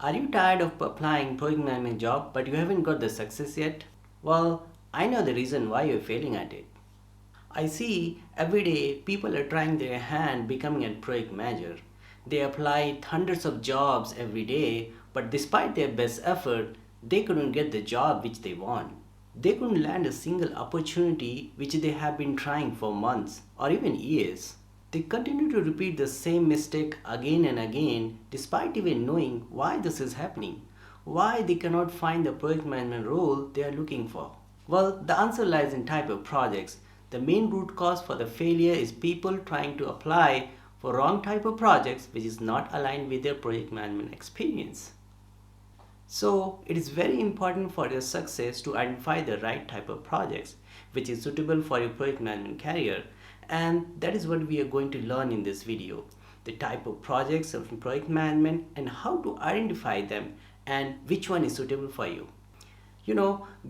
Are you tired of applying project management job but you haven't got the success yet? Well, I know the reason why you're failing at it. I see every day people are trying their hand becoming a project manager. They apply hundreds of jobs every day, but despite their best effort, they couldn't get the job which they want. They couldn't land a single opportunity which they have been trying for months or even years. They continue to repeat the same mistake again and again despite even knowing why this is happening, why they cannot find the project management role they are looking for. Well, the answer lies in type of projects. The main root cause for the failure is people trying to apply for wrong type of projects which is not aligned with their project management experience. So it is very important for your success to identify the right type of projects which is suitable for your project management career, and that is what we are going to learn in this video. The type of projects of project management and how to identify them and which one is suitable for you.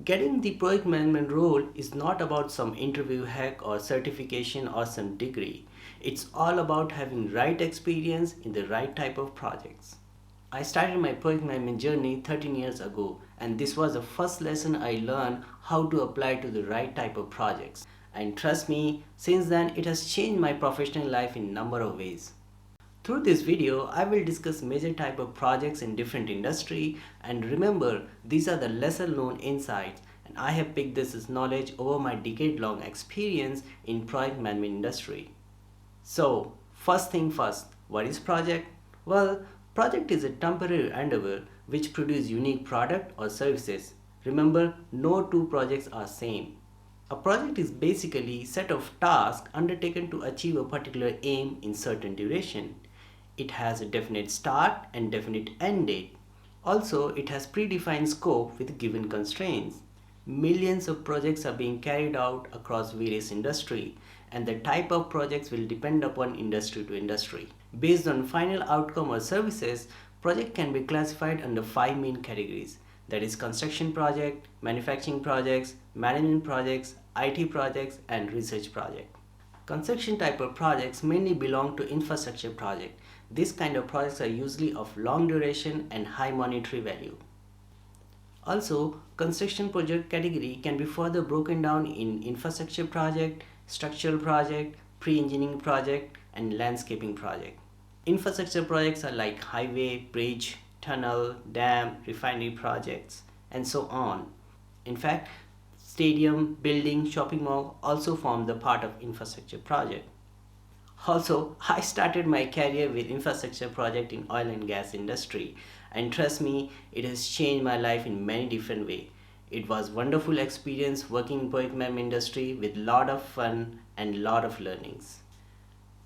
Getting the project management role is not about some interview hack or certification or some degree. It's all about having right experience in the right type of projects. I started my project management journey 13 years ago, and this was the first lesson I learned how to apply to the right type of projects. And trust me, since then it has changed my professional life in a number of ways. Through this video, I will discuss major type of projects in different industry, and remember, these are the lesser known insights and I have picked this as knowledge over my decade-long experience in project management industry. So, first thing first, what is project? Well, project is a temporary endeavor which produce unique product or services. Remember, no two projects are same. A project is basically a set of tasks undertaken to achieve a particular aim in certain duration. It has a definite start and definite end date. Also, it has predefined scope with given constraints. Millions of projects are being carried out across various industries, and the type of projects will depend upon industry to industry. Based on final outcome or services, project can be classified under 5 main categories. That is construction project, manufacturing projects, management projects, IT projects, and research project. Construction type of projects mainly belong to infrastructure project. These kind of projects are usually of long duration and high monetary value. Also, construction project category can be further broken down in infrastructure project, structural project, pre-engineering project, and landscaping project. Infrastructure projects are like highway, bridge, tunnel, dam, refinery projects, and so on. In fact, stadium, building, shopping mall also form the part of infrastructure project. Also, I started my career with infrastructure project in oil and gas industry, and trust me, it has changed my life in many different ways. It was wonderful experience working in project management industry with lot of fun and lot of learnings.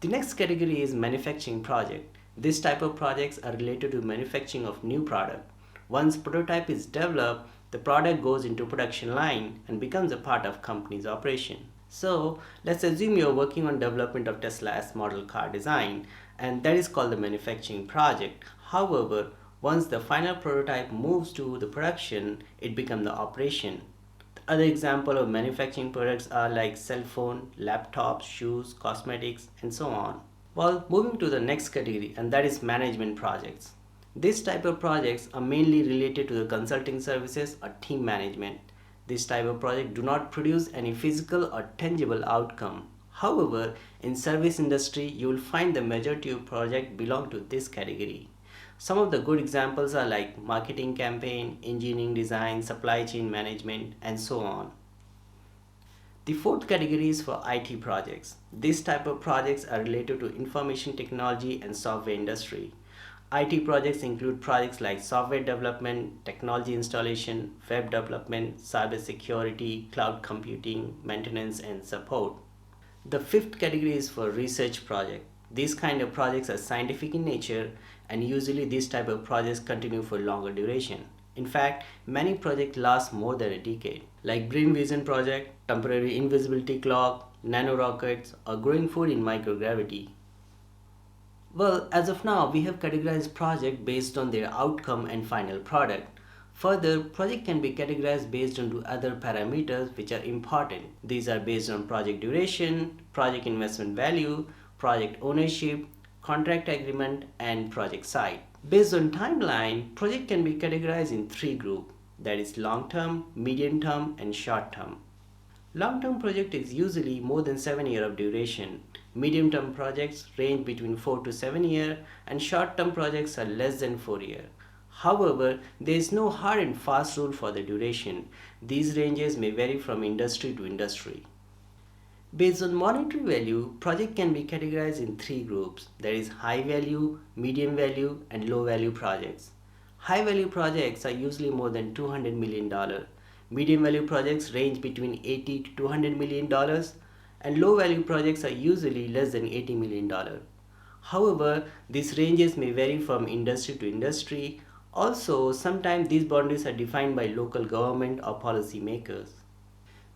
The next category is manufacturing project. This type of projects are related to manufacturing of new product. Once prototype is developed, the product goes into production line and becomes a part of company's operation. So let's assume you're working on development of Tesla S model car design, and that is called the manufacturing project. However, once the final prototype moves to the production, it becomes the operation. The other example of manufacturing products are like cell phone, laptops, shoes, cosmetics, and so on. Well, moving to the next category, and that is management projects. This type of projects are mainly related to the consulting services or team management. This type of project do not produce any physical or tangible outcome. However, in service industry, you will find the majority of projects belong to this category. Some of the good examples are like marketing campaign, engineering design, supply chain management, and so on. The fourth category is for IT projects. This type of projects are related to information technology and software industry. IT projects include projects like software development, technology installation, web development, cyber security, cloud computing, maintenance, and support. The fifth category is for research project. These kind of projects are scientific in nature, and usually these type of projects continue for longer duration. In fact, many projects last more than a decade, like Brain Vision project, temporary invisibility clock, nanorockets, or growing food in microgravity. Well, as of now, we have categorized projects based on their outcome and final product. Further, project can be categorized based on other parameters which are important. These are based on project duration, project investment value, project ownership, contract agreement, and project site. Based on timeline, project can be categorized in three groups, that is long term, medium term and short term. Long term project is usually more than 7 years of duration. Medium term projects range between 4 to 7 years and short term projects are less than 4 years. However, there is no hard and fast rule for the duration. These ranges may vary from industry to industry. Based on monetary value, project can be categorized in three groups, that is high value, medium value and low value projects. High value projects are usually more than $200 million. Medium value projects range between $80 to $200 million and low value projects are usually less than $80 million. However, these ranges may vary from industry to industry. Also, sometimes these boundaries are defined by local government or policy makers.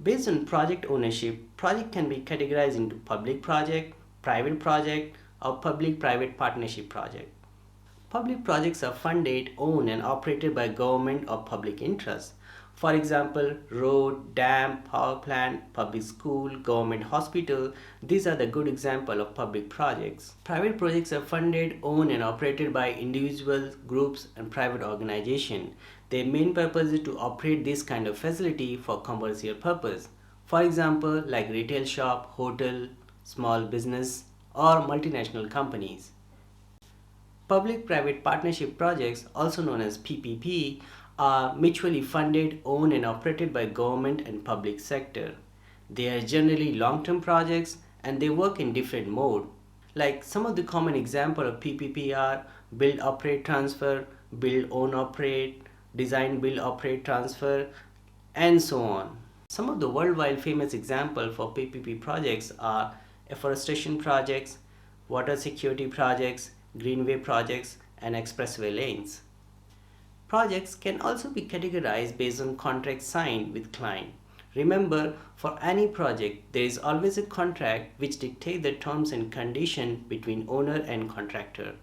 Based on project ownership, project can be categorized into public project, private project, or public-private partnership project. Public projects are funded, owned, and operated by government or public interest. For example, road, dam, power plant, public school, government hospital, these are the good example of public projects. Private projects are funded, owned, and operated by individuals, groups, and private organizations. Their main purpose is to operate this kind of facility for commercial purpose. For example, like retail shop, hotel, small business, or multinational companies. Public-private partnership projects, also known as PPP, are mutually funded, owned and operated by government and public sector. They are generally long-term projects and they work in different mode. Like some of the common example of PPP are build, operate, transfer, build, own, operate, design, build, operate, transfer, and so on. Some of the worldwide famous examples for PPP projects are afforestation projects, water security projects, greenway projects, and expressway lanes. Projects can also be categorized based on contracts signed with client. Remember, for any project, there is always a contract which dictates the terms and conditions between owner and contractor.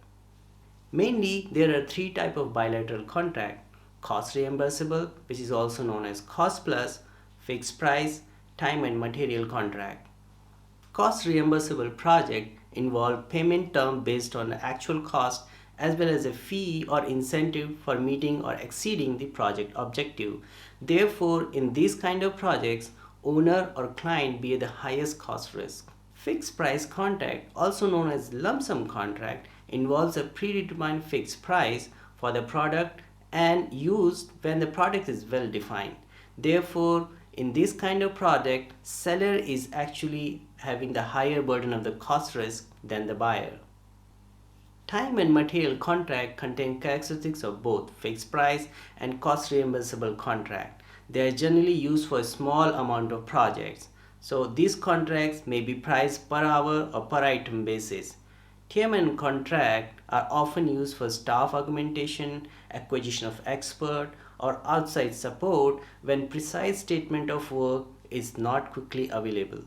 Mainly, there are three types of bilateral contract: cost reimbursable, which is also known as cost plus, fixed price, time and material contract. Cost reimbursable project involve payment term based on the actual cost as well as a fee or incentive for meeting or exceeding the project objective. Therefore, in these kind of projects, owner or client bear the highest cost risk. Fixed price contract, also known as lump sum contract, involves a predetermined fixed price for the product and used when the product is well defined. Therefore, in this kind of project, seller is actually having the higher burden of the cost risk than the buyer. Time and material contract contain characteristics of both fixed price and cost reimbursable contract. They are generally used for a small amount of projects. So these contracts may be priced per hour or per item basis. TMN contract are often used for staff augmentation, acquisition of expert, or outside support when precise statement of work is not quickly available.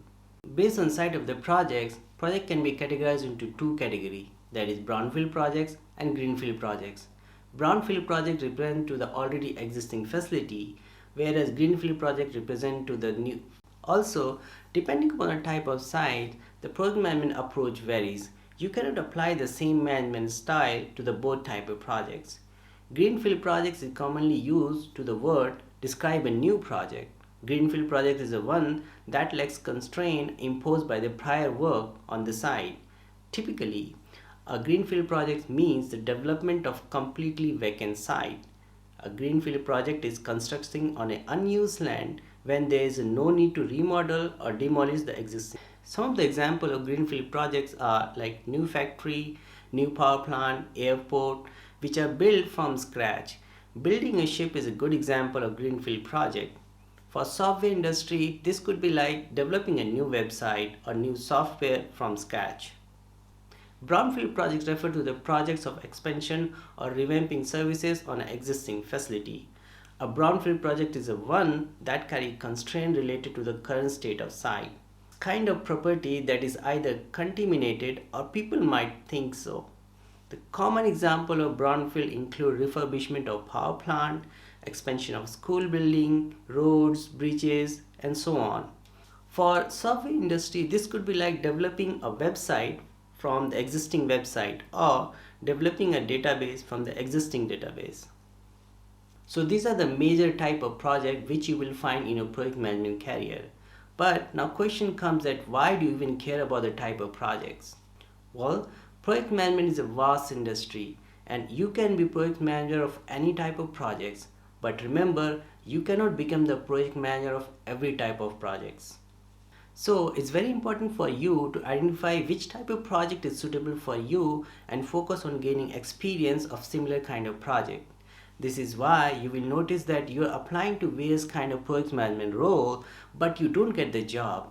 Based on site of the projects, project can be categorized into two categories, that is brownfield projects and greenfield projects. Brownfield projects represent to the already existing facility, whereas greenfield projects represent to the new. Also, depending upon the type of site, the project management approach varies. You cannot apply the same management style to the both type of projects. Greenfield projects is commonly used to the word describe a new project. Greenfield project is the one that lacks constraint imposed by the prior work on the site. Typically, a greenfield project means the development of completely vacant site. A greenfield project is constructing on an unused land when there is no need to remodel or demolish the existing. Some of the examples of greenfield projects are like new factory, new power plant, airport, which are built from scratch. Building a ship is a good example of greenfield project. For software industry, this could be like developing a new website or new software from scratch. Brownfield projects refer to the projects of expansion or revamping services on an existing facility. A brownfield project is a one that carries constraints related to the current state of site. Kind of property that is either contaminated or people might think so. The common example of brownfield include refurbishment of power plant, expansion of school building, roads, bridges, and so on. For software industry, this could be like developing a website from the existing website or developing a database from the existing database. So these are the major type of project which you will find in your project management career. But now question comes that why do you even care about the type of projects? Well, project management is a vast industry and you can be project manager of any type of projects. But remember, you cannot become the project manager of every type of projects. So it's very important for you to identify which type of project is suitable for you and focus on gaining experience of similar kind of project. This is why you will notice that you are applying to various kind of project management role but you don't get the job.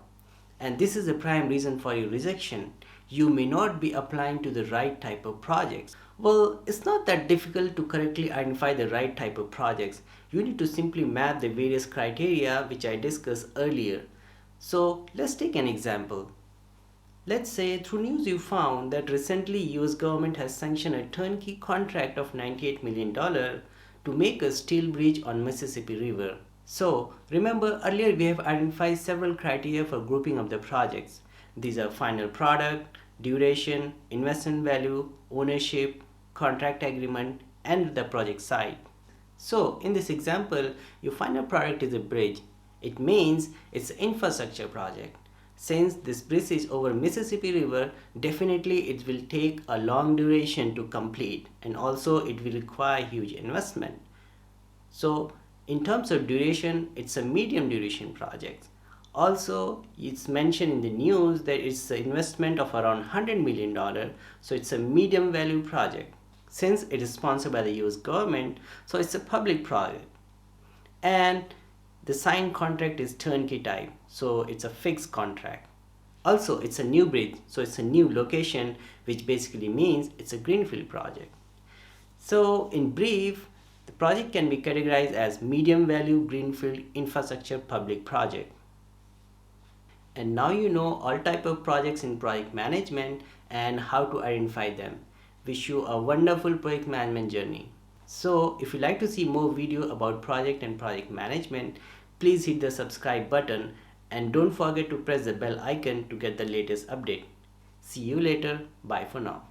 And this is the prime reason for your rejection. You may not be applying to the right type of projects. Well, it's not that difficult to correctly identify the right type of projects. You need to simply map the various criteria which I discussed earlier. So let's take an example. Let's say through news you found that recently US government has sanctioned a turnkey contract of $98 million to make a steel bridge on Mississippi River. So remember earlier we have identified several criteria for grouping of the projects. These are final product, duration, investment value, ownership, contract agreement and the project site. So in this example, your final product is a bridge. It means it's an infrastructure project. Since this bridge is over Mississippi River, definitely it will take a long duration to complete and also it will require huge investment. So in terms of duration, it's a medium duration project. Also, it's mentioned in the news that it's an investment of around $100 million, so it's a medium value project. Since it is sponsored by the US government, so it's a public project. And the signed contract is turnkey type, so it's a fixed contract. Also, it's a new bridge, so it's a new location, which basically means it's a greenfield project. So in brief, the project can be categorized as medium value greenfield infrastructure public project. And now you know all type of projects in project management and how to identify them. Wish you a wonderful project management journey. So if you like to see more video about project and project management, please hit the subscribe button and don't forget to press the bell icon to get the latest update. See you later. Bye for now.